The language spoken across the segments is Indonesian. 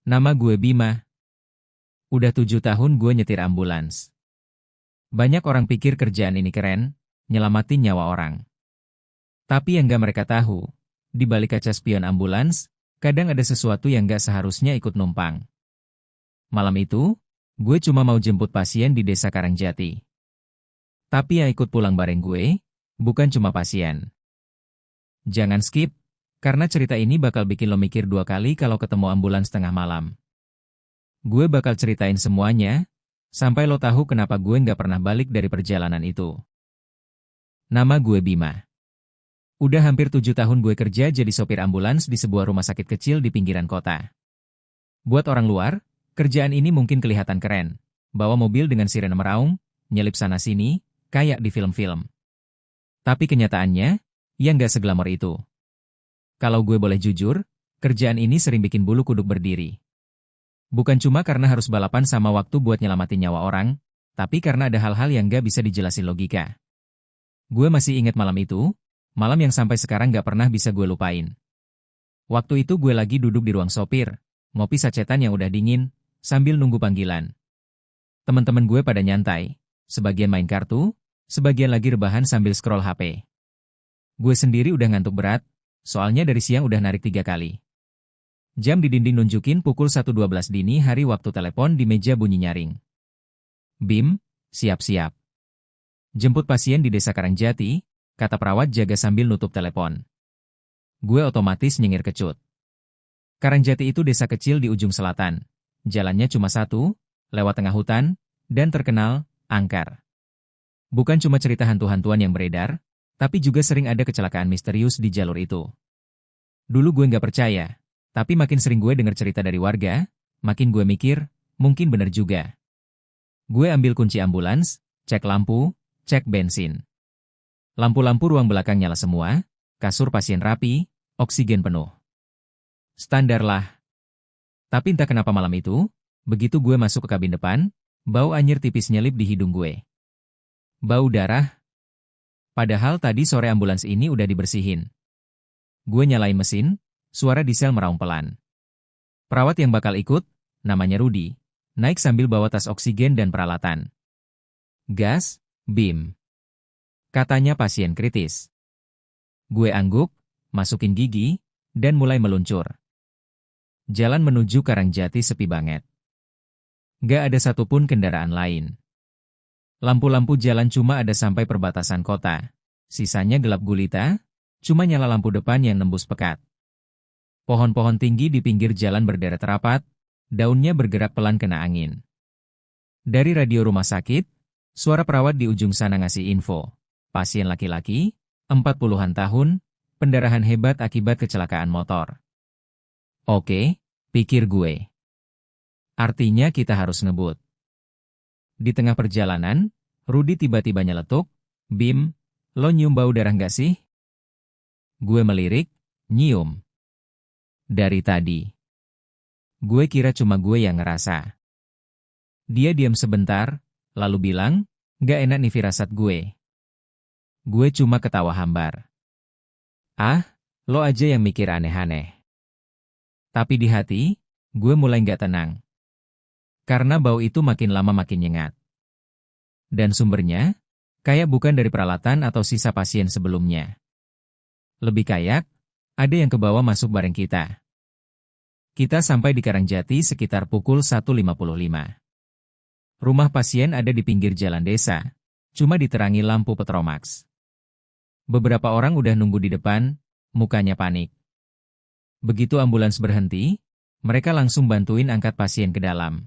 Nama gue Bima. Udah 7 tahun gue nyetir ambulans. Banyak orang pikir kerjaan ini keren, nyelamatin nyawa orang. Tapi yang gak mereka tahu, di balik kaca spion ambulans, kadang ada sesuatu yang gak seharusnya ikut numpang. Malam itu, gue cuma mau jemput pasien di desa Karangjati. Tapi yang ikut pulang bareng gue, bukan cuma pasien. Jangan skip, karena cerita ini bakal bikin lo mikir 2 kali kalau ketemu ambulans tengah malam. Gue bakal ceritain semuanya, sampai lo tahu kenapa gue nggak pernah balik dari perjalanan itu. Nama gue Bima. Udah hampir 7 tahun gue kerja jadi sopir ambulans di sebuah rumah sakit kecil di pinggiran kota. Buat orang luar, kerjaan ini mungkin kelihatan keren. Bawa mobil dengan sirene meraung, nyelip sana-sini, kayak di film-film. Tapi kenyataannya, ya nggak seglamor itu. Kalau gue boleh jujur, kerjaan ini sering bikin bulu kuduk berdiri. Bukan cuma karena harus balapan sama waktu buat nyelamatin nyawa orang, tapi karena ada hal-hal yang gak bisa dijelasin logika. Gue masih ingat malam itu, malam yang sampai sekarang gak pernah bisa gue lupain. Waktu itu gue lagi duduk di ruang sopir, ngopi sacetan yang udah dingin, sambil nunggu panggilan. Teman-teman gue pada nyantai, sebagian main kartu, sebagian lagi rebahan sambil scroll HP. Gue sendiri udah ngantuk berat, soalnya dari siang udah narik 3 kali. Jam di dinding nunjukin pukul 1.12 dini hari waktu telepon di meja bunyi nyaring. Bim, siap-siap. Jemput pasien di desa Karangjati, kata perawat jaga sambil nutup telepon. Gue otomatis nyengir kecut. Karangjati itu desa kecil di ujung selatan. Jalannya cuma satu, lewat tengah hutan, dan terkenal, angker. Bukan cuma cerita hantu-hantuan yang beredar, tapi juga sering ada kecelakaan misterius di jalur itu. Dulu gue nggak percaya. Tapi makin sering gue dengar cerita dari warga, makin gue mikir, mungkin bener juga. Gue ambil kunci ambulans, cek lampu, cek bensin. Lampu-lampu ruang belakang nyala semua, kasur pasien rapi, oksigen penuh. Standar lah. Tapi entah kenapa malam itu, begitu gue masuk ke kabin depan, bau anyir tipis nyelip di hidung gue. Bau darah. Padahal tadi sore ambulans ini udah dibersihin. Gue nyalain mesin, suara diesel meraung pelan. Perawat yang bakal ikut, namanya Rudi, naik sambil bawa tas oksigen dan peralatan. Gas, Bim. Katanya pasien kritis. Gue angguk, masukin gigi, dan mulai meluncur. Jalan menuju Karangjati sepi banget. Gak ada satupun kendaraan lain. Lampu-lampu jalan cuma ada sampai perbatasan kota. Sisanya gelap gulita, cuma nyala lampu depan yang nembus pekat. Pohon-pohon tinggi di pinggir jalan berderet rapat, daunnya bergerak pelan kena angin. Dari radio rumah sakit, suara perawat di ujung sana ngasih info. Pasien laki-laki, 40-an tahun, pendarahan hebat akibat kecelakaan motor. Oke, pikir gue. Artinya kita harus ngebut. Di tengah perjalanan, Rudi tiba-tiba nyeletuk, Bim, lo nyium bau darah nggak sih? Gue melirik, nyium. Dari tadi. Gue kira cuma gue yang ngerasa. Dia diam sebentar, lalu bilang, gak enak nih firasat gue. Gue cuma ketawa hambar. Ah, lo aja yang mikir aneh-aneh. Tapi di hati, gue mulai gak tenang. Karena bau itu makin lama makin nyengat. Dan sumbernya, kayak bukan dari peralatan atau sisa pasien sebelumnya. Lebih kayak, ada yang ke bawah masuk bareng kita. Kita sampai di Karangjati sekitar pukul 1.55. Rumah pasien ada di pinggir jalan desa, cuma diterangi lampu Petromax. Beberapa orang udah nunggu di depan, mukanya panik. Begitu ambulans berhenti, mereka langsung bantuin angkat pasien ke dalam.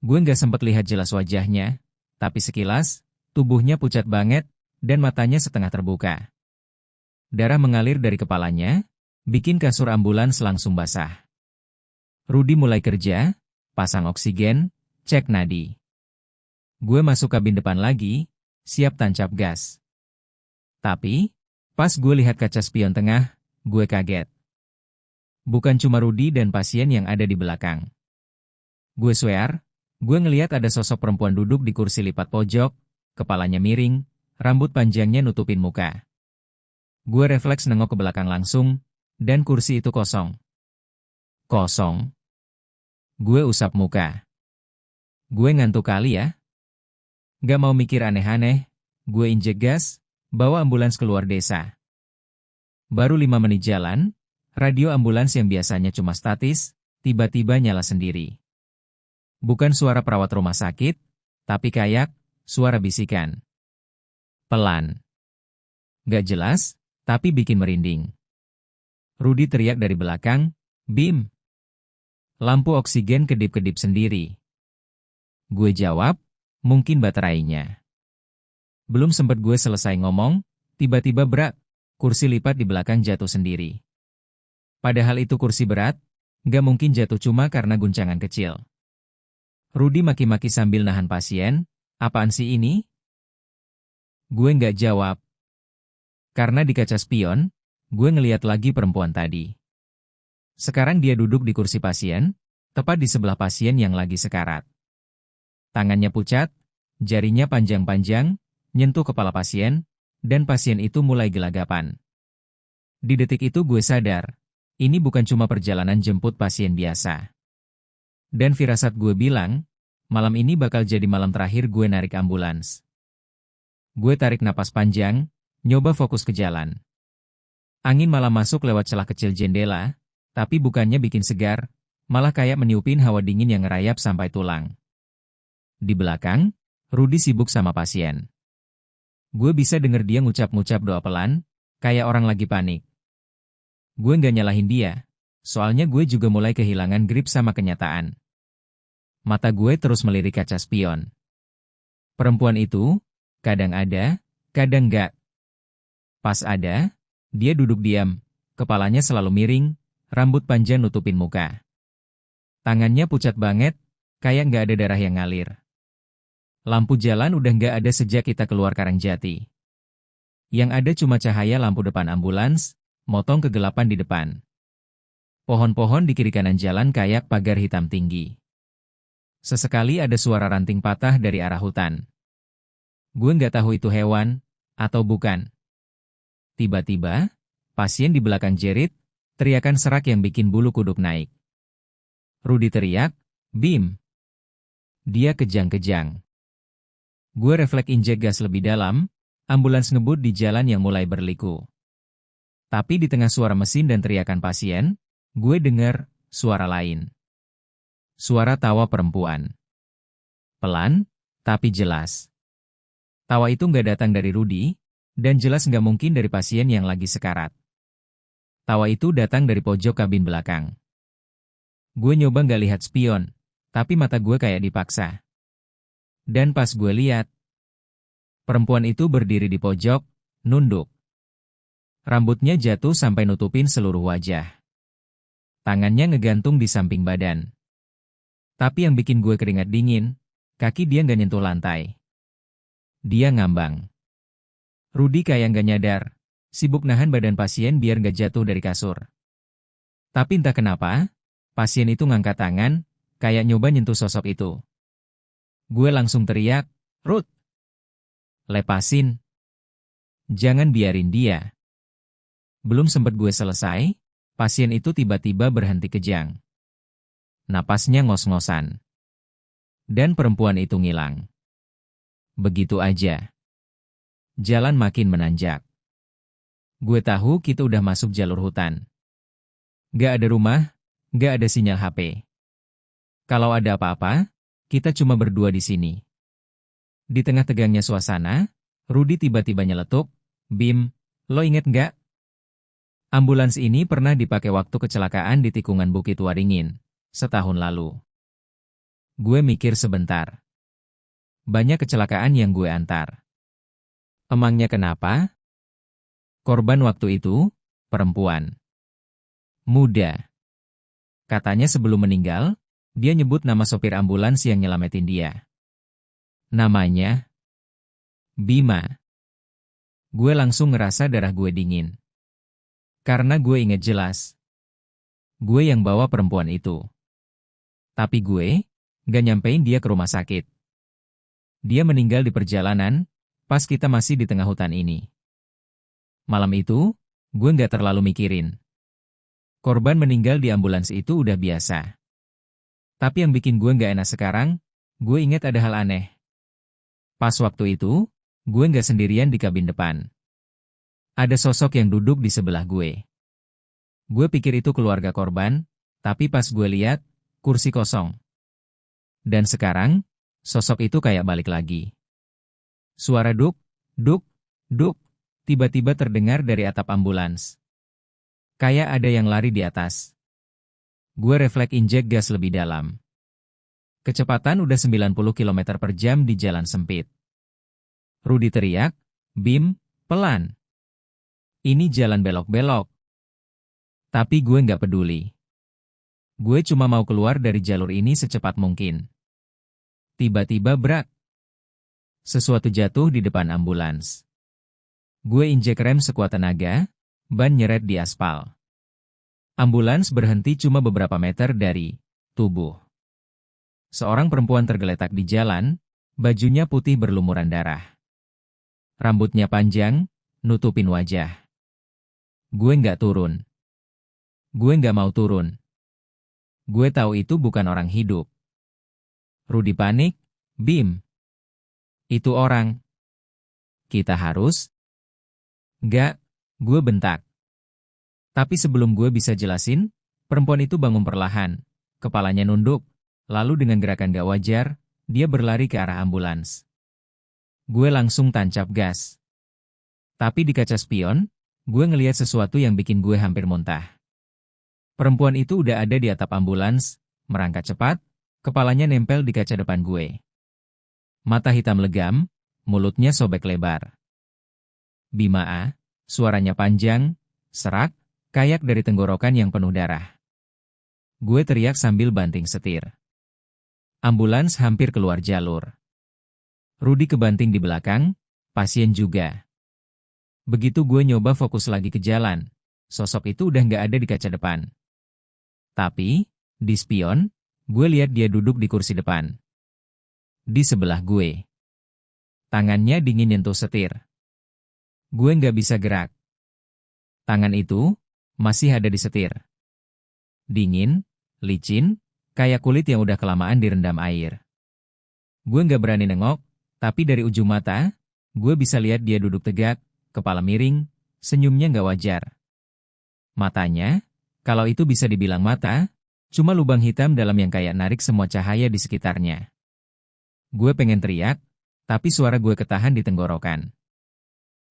Gue nggak sempat lihat jelas wajahnya, tapi sekilas, tubuhnya pucat banget, dan matanya setengah terbuka. Darah mengalir dari kepalanya, bikin kasur ambulans langsung basah. Rudi mulai kerja, pasang oksigen, cek nadi. Gue masuk kabin depan lagi, siap tancap gas. Tapi, pas gue lihat kaca spion tengah, gue kaget. Bukan cuma Rudi dan pasien yang ada di belakang. Gue swear, gue ngeliat ada sosok perempuan duduk di kursi lipat pojok, kepalanya miring, rambut panjangnya nutupin muka. Gue refleks nengok ke belakang langsung, dan kursi itu kosong. Kosong. Gue usap muka. Gue ngantuk kali ya. Gak mau mikir aneh-aneh, gue injek gas, bawa ambulans keluar desa. Baru 5 menit jalan, radio ambulans yang biasanya cuma statis, tiba-tiba nyala sendiri. Bukan suara perawat rumah sakit, tapi kayak suara bisikan. Pelan. Gak jelas, tapi bikin merinding. Rudy teriak dari belakang, "Bim!" Lampu oksigen kedip-kedip sendiri. Gue jawab, "Mungkin baterainya." Belum sempat gue selesai ngomong, tiba-tiba berat, kursi lipat di belakang jatuh sendiri. Padahal itu kursi berat, gak mungkin jatuh cuma karena guncangan kecil. Rudy maki-maki sambil nahan pasien, "Apaan sih ini?" Gue nggak jawab. Karena di kaca spion, gue ngeliat lagi perempuan tadi. Sekarang dia duduk di kursi pasien, tepat di sebelah pasien yang lagi sekarat. Tangannya pucat, jarinya panjang-panjang, nyentuh kepala pasien, dan pasien itu mulai gelagapan. Di detik itu gue sadar, ini bukan cuma perjalanan jemput pasien biasa. Dan firasat gue bilang, malam ini bakal jadi malam terakhir gue narik ambulans. Gue tarik napas panjang, nyoba fokus ke jalan. Angin malah masuk lewat celah kecil jendela, tapi bukannya bikin segar, malah kayak meniupin hawa dingin yang ngerayap sampai tulang. Di belakang, Rudy sibuk sama pasien. Gue bisa denger dia ngucap-ngucap doa pelan, kayak orang lagi panik. Gue nggak nyalahin dia, soalnya gue juga mulai kehilangan grip sama kenyataan. Mata gue terus melirik kaca spion. Perempuan itu, kadang ada, kadang nggak. Pas ada, dia duduk diam, kepalanya selalu miring, rambut panjang nutupin muka. Tangannya pucat banget, kayak nggak ada darah yang ngalir. Lampu jalan udah nggak ada sejak kita keluar Karangjati. Yang ada cuma cahaya lampu depan ambulans, motong kegelapan di depan. Pohon-pohon di kiri kanan jalan kayak pagar hitam tinggi. Sesekali ada suara ranting patah dari arah hutan. Gue nggak tahu itu hewan, atau bukan. Tiba-tiba, pasien di belakang jerit, teriakan serak yang bikin bulu kuduk naik. Rudy teriak, "Bim!" Dia kejang-kejang. Gue refleks injek gas lebih dalam, ambulans ngebut di jalan yang mulai berliku. Tapi di tengah suara mesin dan teriakan pasien, gue dengar suara lain. Suara tawa perempuan. Pelan, tapi jelas. Tawa itu nggak datang dari Rudy, dan jelas nggak mungkin dari pasien yang lagi sekarat. Tawa itu datang dari pojok kabin belakang. Gue nyoba nggak lihat spion, tapi mata gue kayak dipaksa. Dan pas gue lihat, perempuan itu berdiri di pojok, nunduk. Rambutnya jatuh sampai nutupin seluruh wajah. Tangannya ngegantung di samping badan. Tapi yang bikin gue keringat dingin, kaki dia nggak nyentuh lantai. Dia ngambang. Rudy kayak nggak nyadar, sibuk nahan badan pasien biar nggak jatuh dari kasur. Tapi entah kenapa, pasien itu ngangkat tangan, kayak nyoba nyentuh sosok itu. Gue langsung teriak, "Ruth! Lepasin! Jangan biarin dia!" Belum sempat gue selesai, pasien itu tiba-tiba berhenti kejang. Napasnya ngos-ngosan. Dan perempuan itu ngilang. Begitu aja. Jalan makin menanjak. Gue tahu kita udah masuk jalur hutan. Gak ada rumah, gak ada sinyal HP. Kalau ada apa-apa, kita cuma berdua di sini. Di tengah tegangnya suasana, Rudy tiba-tiba nyeletuk, "Bim, lo inget gak? Ambulans ini pernah dipakai waktu kecelakaan di tikungan Bukit Waringin, setahun lalu." Gue mikir sebentar. Banyak kecelakaan yang gue antar. Emangnya kenapa? Korban waktu itu, perempuan. Muda. Katanya sebelum meninggal, dia nyebut nama sopir ambulans yang nyelamatin dia. Namanya Bima. Gue langsung ngerasa darah gue dingin. Karena gue inget jelas. Gue yang bawa perempuan itu. Tapi gue gak nyampein dia ke rumah sakit. Dia meninggal di perjalanan, pas kita masih di tengah hutan ini. Malam itu, gue nggak terlalu mikirin. Korban meninggal di ambulans itu udah biasa. Tapi yang bikin gue nggak enak sekarang, gue ingat ada hal aneh. Pas waktu itu, gue nggak sendirian di kabin depan. Ada sosok yang duduk di sebelah gue. Gue pikir itu keluarga korban, tapi pas gue lihat, kursi kosong. Dan sekarang, sosok itu kayak balik lagi. Suara duk, duk, duk, tiba-tiba terdengar dari atap ambulans. Kayak ada yang lari di atas. Gue refleks injek gas lebih dalam. Kecepatan udah 90 km per jam di jalan sempit. Rudy teriak, "Bim, pelan. Ini jalan belok-belok." Tapi gue nggak peduli. Gue cuma mau keluar dari jalur ini secepat mungkin. Tiba-tiba brak. Sesuatu jatuh di depan ambulans. Gue injek rem sekuat tenaga, ban nyeret di aspal. Ambulans berhenti cuma beberapa meter dari tubuh. Seorang perempuan tergeletak di jalan, bajunya putih berlumuran darah. Rambutnya panjang, nutupin wajah. Gue nggak turun. Gue nggak mau turun. Gue tahu itu bukan orang hidup. Rudy panik, "Bim. Itu orang. Kita harus..." "Nggak," gue bentak. Tapi sebelum gue bisa jelasin, perempuan itu bangun perlahan. Kepalanya nunduk, lalu dengan gerakan gak wajar, dia berlari ke arah ambulans. Gue langsung tancap gas. Tapi di kaca spion, gue ngeliat sesuatu yang bikin gue hampir muntah. Perempuan itu udah ada di atap ambulans, merangkak cepat, kepalanya nempel di kaca depan gue. Mata hitam legam, mulutnya sobek lebar. "Bima," suaranya panjang, serak, kayak dari tenggorokan yang penuh darah. Gue teriak sambil banting setir. Ambulans hampir keluar jalur. Rudy kebanting di belakang, pasien juga. Begitu gue nyoba fokus lagi ke jalan, sosok itu udah nggak ada di kaca depan. Tapi, di spion, gue lihat dia duduk di kursi depan. Di sebelah gue. Tangannya dingin nyentuh setir. Gue nggak bisa gerak. Tangan itu masih ada di setir. Dingin, licin, kayak kulit yang udah kelamaan direndam air. Gue nggak berani nengok, tapi dari ujung mata, gue bisa lihat dia duduk tegak, kepala miring, senyumnya nggak wajar. Matanya, kalau itu bisa dibilang mata, cuma lubang hitam dalam yang kayak narik semua cahaya di sekitarnya. Gue pengen teriak, tapi suara gue ketahan di tenggorokan.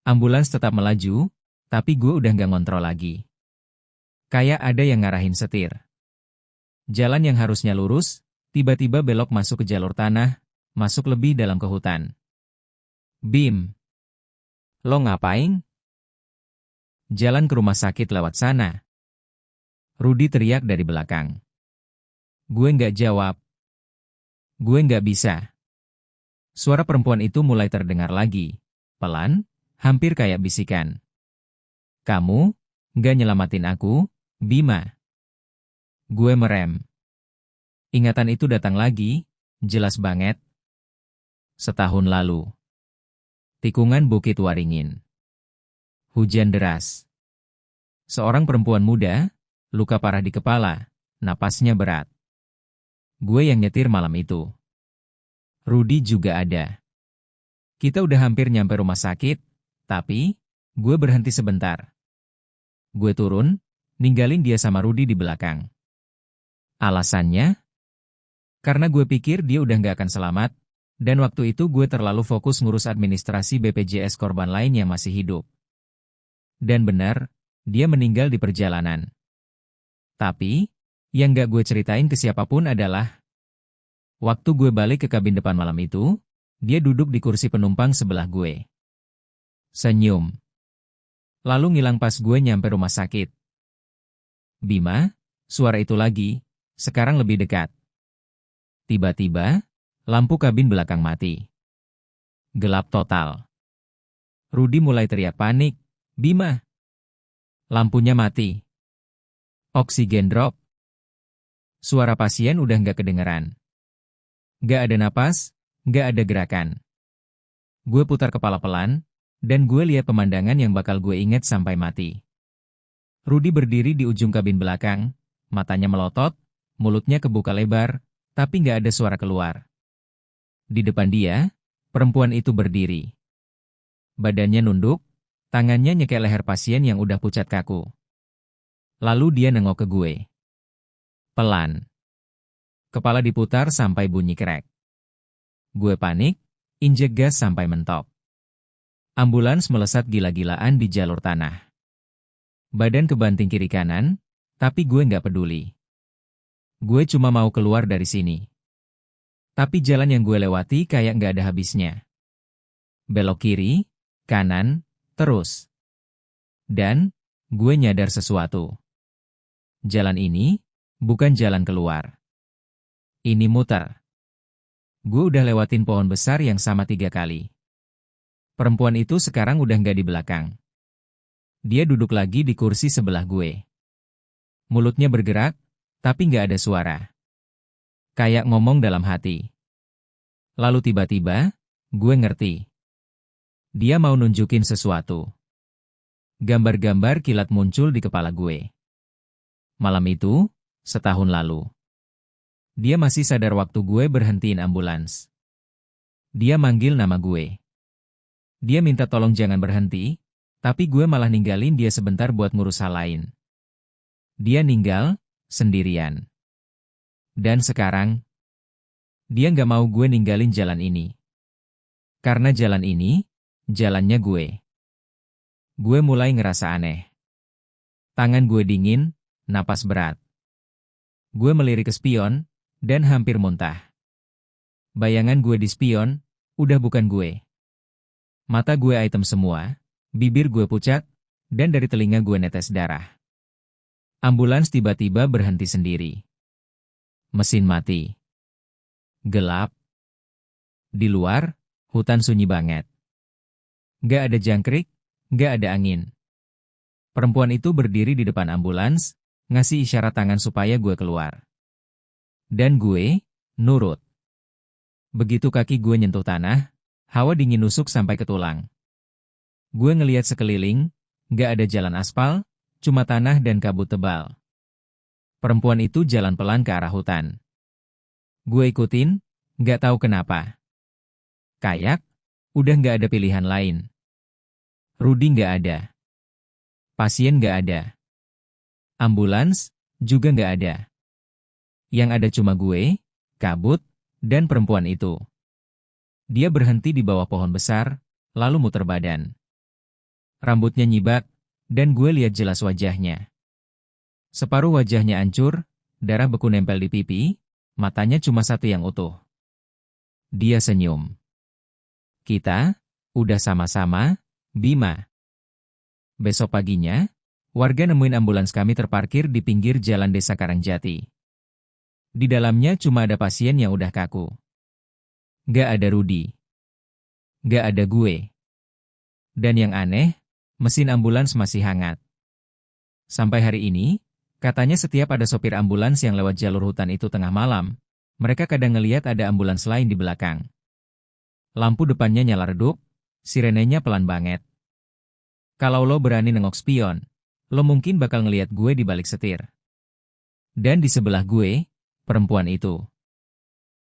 Ambulans tetap melaju, tapi gue udah nggak ngontrol lagi. Kayak ada yang ngarahin setir. Jalan yang harusnya lurus, tiba-tiba belok masuk ke jalur tanah, masuk lebih dalam ke hutan. "Bim, lo ngapain?" "Jalan ke rumah sakit lewat sana." Rudy teriak dari belakang. Gue nggak jawab. "Gue nggak bisa." Suara perempuan itu mulai terdengar lagi, pelan, hampir kayak bisikan. "Kamu nggak nyelamatin aku, Bima." Gue merem. Ingatan itu datang lagi, jelas banget. Setahun lalu. Tikungan Bukit Waringin. Hujan deras. Seorang perempuan muda, luka parah di kepala, napasnya berat. Gue yang nyetir malam itu. Rudy juga ada. Kita udah hampir nyampe rumah sakit, tapi gue berhenti sebentar. Gue turun, ninggalin dia sama Rudy di belakang. Alasannya? Karena gue pikir dia udah gak akan selamat, dan waktu itu gue terlalu fokus ngurus administrasi BPJS korban lain yang masih hidup. Dan benar, dia meninggal di perjalanan. Tapi, yang gak gue ceritain ke siapapun adalah, waktu gue balik ke kabin depan malam itu, dia duduk di kursi penumpang sebelah gue. Senyum. Lalu ngilang pas gue nyampe rumah sakit. "Bima," suara itu lagi, sekarang lebih dekat. Tiba-tiba, lampu kabin belakang mati. Gelap total. Rudy mulai teriak panik, "Bima!" Lampunya mati. Oksigen drop. Suara pasien udah nggak kedengeran. Nggak ada napas, nggak ada gerakan. Gue putar kepala pelan, dan gue lihat pemandangan yang bakal gue ingat sampai mati. Rudy berdiri di ujung kabin belakang, matanya melotot, mulutnya kebuka lebar, Tapi nggak ada suara keluar. Di depan dia, perempuan itu berdiri. Badannya nunduk, tangannya nyekek leher pasien yang udah pucat kaku. Lalu dia nengok ke gue. Pelan. Kepala diputar sampai bunyi krek. Gue panik, injek gas sampai mentok. Ambulans melesat gila-gilaan di jalur tanah. Badan kebanting kiri kanan, tapi gue nggak peduli. Gue cuma mau keluar dari sini. Tapi jalan yang gue lewati kayak nggak ada habisnya. Belok kiri, kanan, terus. Dan, gue nyadar sesuatu. Jalan ini, bukan jalan keluar. Ini muter. Gue udah lewatin pohon besar yang sama 3 kali. Perempuan itu sekarang udah nggak di belakang. Dia duduk lagi di kursi sebelah gue. Mulutnya bergerak, tapi nggak ada suara. Kayak ngomong dalam hati. Lalu tiba-tiba, gue ngerti. Dia mau nunjukin sesuatu. Gambar-gambar kilat muncul di kepala gue. Malam itu, setahun lalu. Dia masih sadar waktu gue berhentiin ambulans. Dia manggil nama gue. Dia minta tolong jangan berhenti, tapi gue malah ninggalin dia sebentar buat ngurus hal lain. Dia ninggal, sendirian. Dan sekarang, dia nggak mau gue ninggalin jalan ini. Karena jalan ini, jalannya gue. Gue mulai ngerasa aneh. Tangan gue dingin, napas berat. Gue melirik ke spion, dan hampir muntah. Bayangan gue di spion, udah bukan gue. Mata gue item semua, bibir gue pucat, dan dari telinga gue netes darah. Ambulans tiba-tiba berhenti sendiri. Mesin mati. Gelap. Di luar, hutan sunyi banget. Gak ada jangkrik, gak ada angin. Perempuan itu berdiri di depan ambulans, ngasih isyarat tangan supaya gue keluar. Dan gue, nurut. Begitu kaki gue nyentuh tanah, hawa dingin nusuk sampai ke tulang. Gue ngeliat sekeliling, gak ada jalan aspal, cuma tanah dan kabut tebal. Perempuan itu jalan pelan ke arah hutan. Gue ikutin, gak tahu kenapa. Kayak, udah gak ada pilihan lain. Rudy gak ada. Pasien gak ada. Ambulans, juga gak ada. Yang ada cuma gue, kabut, dan perempuan itu. Dia berhenti di bawah pohon besar, lalu muter badan. Rambutnya nyibak, dan gue lihat jelas wajahnya. Separuh wajahnya hancur, darah beku nempel di pipi, matanya cuma satu yang utuh. Dia senyum. Kita, udah sama-sama, Bima. Besok paginya, warga nemuin ambulans kami terparkir di pinggir jalan desa Karangjati. Di dalamnya cuma ada pasien yang udah kaku. Gak ada Rudy. Gak ada gue. Dan yang aneh, mesin ambulans masih hangat. Sampai hari ini, katanya setiap ada sopir ambulans yang lewat jalur hutan itu tengah malam, mereka kadang ngeliat ada ambulans lain di belakang. Lampu depannya nyala redup, sirenenya pelan banget. Kalau lo berani nengok spion, lo mungkin bakal ngeliat gue di balik setir. Dan di sebelah gue, perempuan itu.